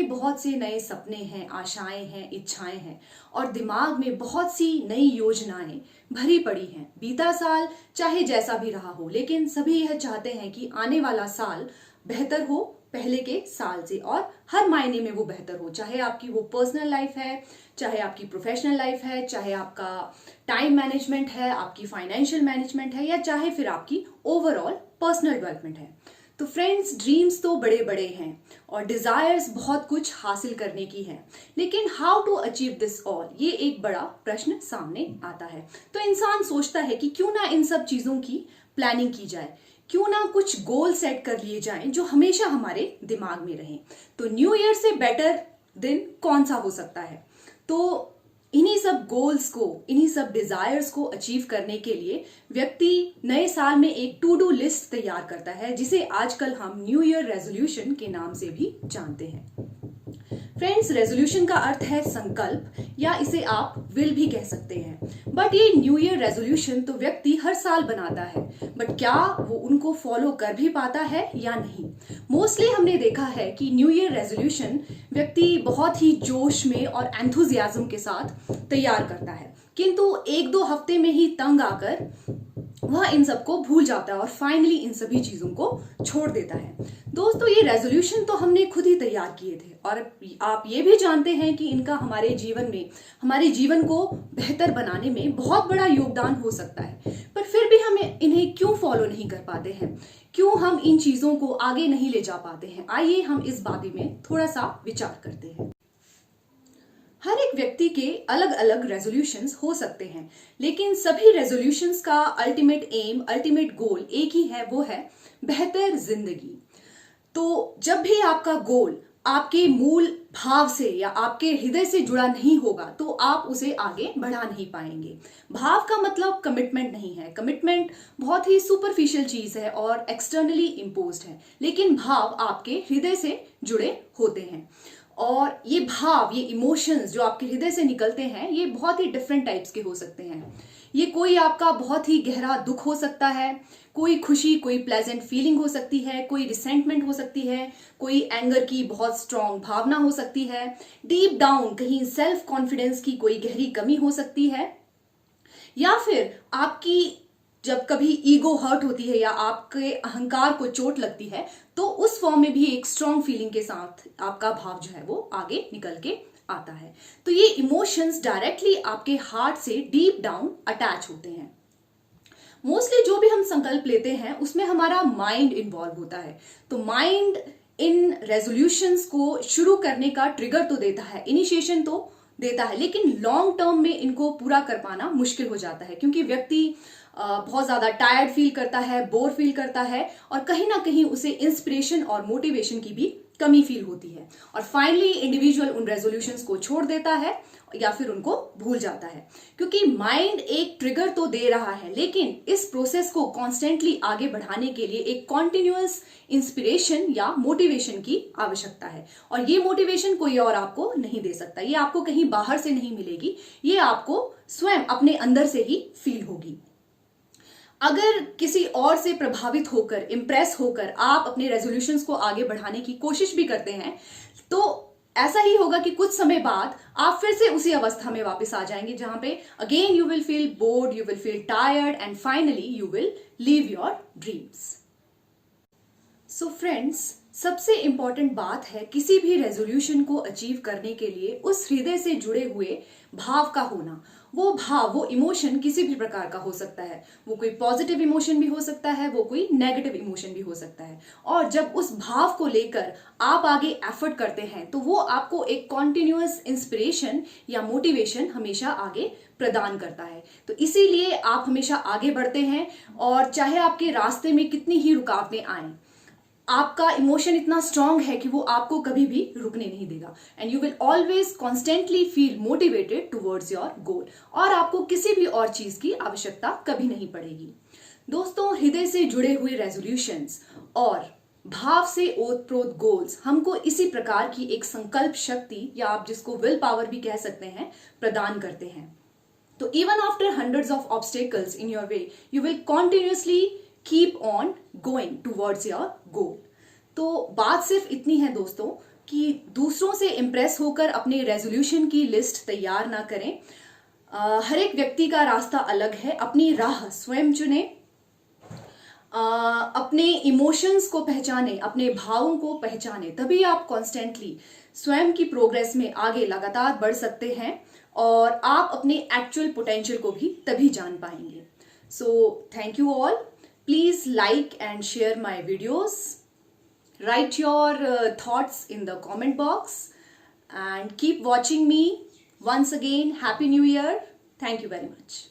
में बहुत से नए सपने हैं, आशाएं हैं, इच्छाएं हैं और दिमाग में बहुत सी नई योजनाएं भरी पड़ी हैं। बीता साल चाहे जैसा भी रहा हो, लेकिन सभी यह चाहते हैं कि आने वाला साल बेहतर हो पहले के साल से, और हर मायने में वो बेहतर हो। चाहे आपकी वो पर्सनल लाइफ है, चाहे आपकी प्रोफेशनल लाइफ है, चाहे आपका टाइम मैनेजमेंट है, आपकी फाइनेंशियल मैनेजमेंट है, या चाहे फिर आपकी ओवरऑल पर्सनल डेवलपमेंट है। तो फ्रेंड्स, ड्रीम्स तो बड़े बड़े हैं और डिजायर्स बहुत कुछ हासिल करने की है, लेकिन how to achieve this all, ये एक बड़ा प्रश्न सामने आता है। तो इंसान सोचता है कि क्यों ना इन सब चीजों की प्लानिंग की जाए, क्यों ना कुछ गोल सेट कर लिए जाएं जो हमेशा हमारे दिमाग में रहें। तो न्यू ईयर से बेटर दिन कौन सा हो सकता है। तो इन्हीं सब गोल्स को, इन्हीं सब डिजायर्स को अचीव करने के लिए व्यक्ति नए साल में एक टू डू लिस्ट तैयार करता है, जिसे आजकल हम न्यू ईयर रेजोल्यूशन के नाम से भी जानते हैं। फ्रेंड्स, रेजोल्यूशन का अर्थ है संकल्प, या इसे आप विल भी कह सकते हैं। बट ये न्यू ईयर रेजोल्यूशन तो व्यक्ति हर साल बनाता है, बट क्या वो उनको फॉलो कर भी पाता है या नहीं। मोस्टली हमने देखा है कि न्यू ईयर रेजोल्यूशन व्यक्ति बहुत ही जोश में और एंथुजियाज्म के साथ तैयार करता है, किंतु एक दो हफ्ते में ही तंग आकर वह इन सबको भूल जाता है और फाइनली इन सभी चीजों को छोड़ देता है। दोस्तों, ये रेजोल्यूशन तो हमने खुद ही तैयार किए थे, और आप ये भी जानते हैं कि इनका हमारे जीवन में, हमारे जीवन को बेहतर बनाने में बहुत बड़ा योगदान हो सकता है। पर फिर भी हम इन्हें क्यों फॉलो नहीं कर पाते हैं, क्यों हम इन चीजों को आगे नहीं ले जा पाते हैं। आइए हम इस बारे में थोड़ा सा विचार करते हैं। हर एक व्यक्ति के अलग अलग रेजोल्यूशंस हो सकते हैं, लेकिन सभी रेजोल्यूशंस का अल्टीमेट एम, अल्टीमेट गोल एक ही है, वो है बेहतर जिंदगी। तो जब भी आपका गोल आपके मूल भाव से या आपके हृदय से जुड़ा नहीं होगा, तो आप उसे आगे बढ़ा नहीं पाएंगे। भाव का मतलब कमिटमेंट नहीं है। कमिटमेंट बहुत ही सुपरफिशियल चीज है और एक्सटर्नली इम्पोज्ड है, लेकिन भाव आपके हृदय से जुड़े होते हैं। और ये भाव, ये इमोशंस जो आपके हृदय से निकलते हैं, ये बहुत ही डिफरेंट टाइप्स के हो सकते हैं। ये कोई आपका बहुत ही गहरा दुख हो सकता है, कोई खुशी, कोई प्लेजेंट फीलिंग हो सकती है, कोई रिसेंटमेंट हो सकती है, कोई एंगर की बहुत स्ट्रांग भावना हो सकती है, डीप डाउन कहीं सेल्फ कॉन्फिडेंस की कोई गहरी कमी हो सकती है, या फिर आपकी जब कभी ईगो हर्ट होती है या आपके अहंकार को चोट लगती है, तो उस फॉर्म में भी एक स्ट्रांग फीलिंग के साथ आपका भाव जो है वो आगे निकल के आता है। तो ये इमोशंस डायरेक्टली आपके हार्ट से डीप डाउन अटैच होते हैं। मोस्टली जो भी हम संकल्प लेते हैं उसमें हमारा माइंड इन्वॉल्व होता है। तो माइंड इन रेजोल्यूशंस को शुरू करने का ट्रिगर तो देता है, इनिशिएशन तो देता है, लेकिन लॉन्ग टर्म में इनको पूरा कर पाना मुश्किल हो जाता है, क्योंकि व्यक्ति बहुत ज्यादा टायर्ड फील करता है, बोर फील करता है, और कहीं ना कहीं उसे इंस्पिरेशन और मोटिवेशन की भी कमी फील होती है, और फाइनली इंडिविजुअल उन रेजोल्यूशंस को छोड़ देता है या फिर उनको भूल जाता है। क्योंकि माइंड एक ट्रिगर तो दे रहा है, लेकिन इस प्रोसेस को कॉन्स्टेंटली आगे बढ़ाने के लिए एक कॉन्टिन्यूअस इंस्पिरेशन या मोटिवेशन की आवश्यकता है, और ये मोटिवेशन कोई और आपको नहीं दे सकता। ये आपको कहीं बाहर से नहीं मिलेगी, ये आपको स्वयं अपने अंदर से ही फील होगी। अगर किसी और से प्रभावित होकर, इंप्रेस होकर आप अपने रेजोल्यूशंस को आगे बढ़ाने की कोशिश भी करते हैं, तो ऐसा ही होगा कि कुछ समय बाद आप फिर से उसी अवस्था में वापस आ जाएंगे, जहां पे again you will feel bored, you will feel tired, and finally you will leave your dreams. So friends, सबसे इंपॉर्टेंट बात है किसी भी रेजोल्यूशन को अचीव करने के लिए उस हृदय से जुड़े हुए भाव का होना। वो भाव, वो इमोशन किसी भी प्रकार का हो सकता है। वो कोई पॉजिटिव इमोशन भी हो सकता है, वो कोई नेगेटिव इमोशन भी हो सकता है। और जब उस भाव को लेकर आप आगे एफर्ट करते हैं, तो वो आपको एक कॉन्टिन्यूअस इंस्पिरेशन या मोटिवेशन हमेशा आगे प्रदान करता है। तो इसीलिए आप हमेशा आगे बढ़ते हैं, और चाहे आपके रास्ते में कितनी ही रुकावटें आए, आपका इमोशन इतना स्ट्रांग है कि वो आपको कभी भी रुकने नहीं देगा, and you will always constantly feel motivated towards your goal, और आपको किसी भी और चीज की आवश्यकता कभी नहीं पड़ेगी। दोस्तों, हृदय से जुड़े हुए रेजोल्यूशंस और भाव से ओतप्रोत गोल्स हमको इसी प्रकार की एक संकल्प शक्ति, या आप जिसको विल पावर भी कह सकते हैं, प्रदान करते हैं। तो even after hundreds of obstacles in your way, you will continuously keep on going towards your goal. तो बात सिर्फ इतनी है दोस्तों, कि दूसरों से इम्प्रेस होकर अपने रेजोल्यूशन की लिस्ट तैयार ना करें। हर एक व्यक्ति का रास्ता अलग है, अपनी राह स्वयं चुने, अपने इमोशंस को पहचाने, अपने भावों को पहचाने, तभी आप कॉन्स्टेंटली स्वयं की प्रोग्रेस में आगे लगातार बढ़ सकते हैं और आप अपने एक्चुअल पोटेंशियल को भी तभी जान पाएंगे। So thank you all, please like and share my videos, write your thoughts in the comment box and keep watching me. Once again, happy new year. Thank you very much.